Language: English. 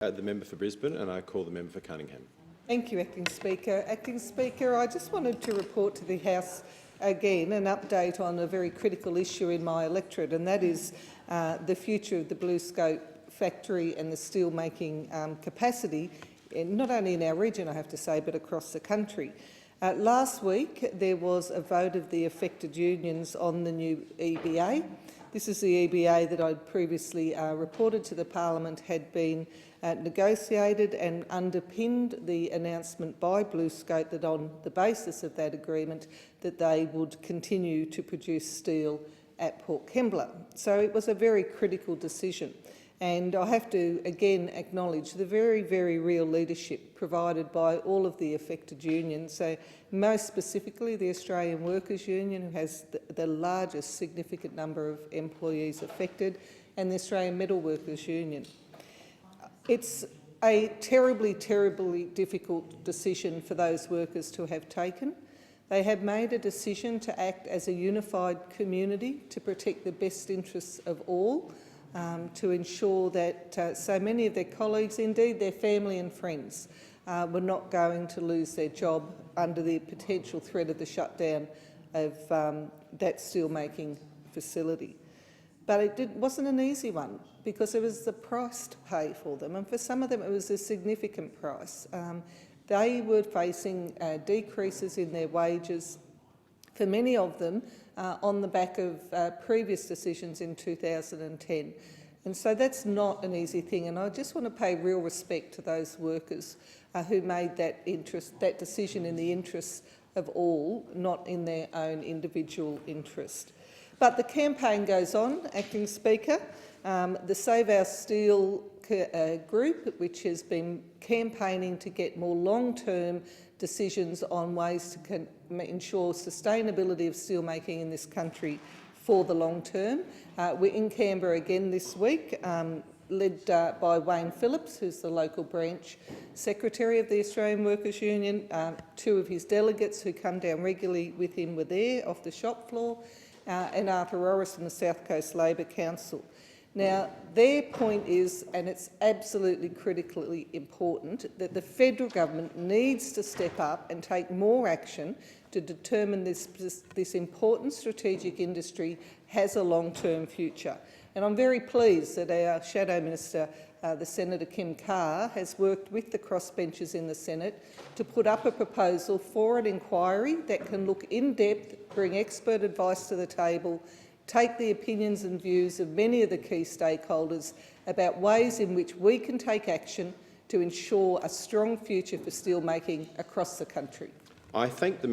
The member for Brisbane, and I call the member for Cunningham. Thank you, Acting Speaker. Acting Speaker, I just wanted to report to the House again an update on a very critical issue in my electorate, and that is the future of the BlueScope factory and the steel-making capacity, not only in our region, I have to say, but across the country. Last week, there was a vote of the affected unions on the new EBA. This is the EBA that I'd previously reported to the Parliament had been negotiated and underpinned the announcement by BlueScope that on the basis of that agreement that they would continue to produce steel at Port Kembla. So it was a very critical decision. And I have to again acknowledge the very, very real leadership provided by all of the affected unions, so most specifically the Australian Workers Union, who has the largest significant number of employees affected, and the Australian Metal Workers Union. It's a terribly, terribly difficult decision for those workers to have taken. They have made a decision to act as a unified community to protect the best interests of all, to ensure that so many of their colleagues, indeed their family and friends, were not going to lose their job under the potential threat of the shutdown of that steelmaking facility. But it wasn't an easy one, because it was the price to pay for them, and for some of them it was a significant price. They were facing decreases in their wages, for many of them on the back of previous decisions in 2010. And so that's not an easy thing, and I just want to pay real respect to those workers who made that decision in the interests of all, not in their own individual interest. But the campaign goes on, Acting Speaker. The Save Our Steel group, which has been campaigning to get more long-term decisions on ways to ensure sustainability of steelmaking in this country for the long term. We're in Canberra again this week, led by Wayne Phillips, who's the local branch secretary of the Australian Workers Union. Two of his delegates who come down regularly with him were there off the shop floor, and Arthur Orris from the South Coast Labor Council. Now, their point is, and it's absolutely critically important, that the federal government needs to step up and take more action to determine this important strategic industry has a long-term future. And I'm very pleased that our Shadow Minister, the Senator Kim Carr, has worked with the crossbenchers in the Senate to put up a proposal for an inquiry that can look in depth, bring expert advice to the table, take the opinions and views of many of the key stakeholders about ways in which we can take action to ensure a strong future for steelmaking across the country. I thank the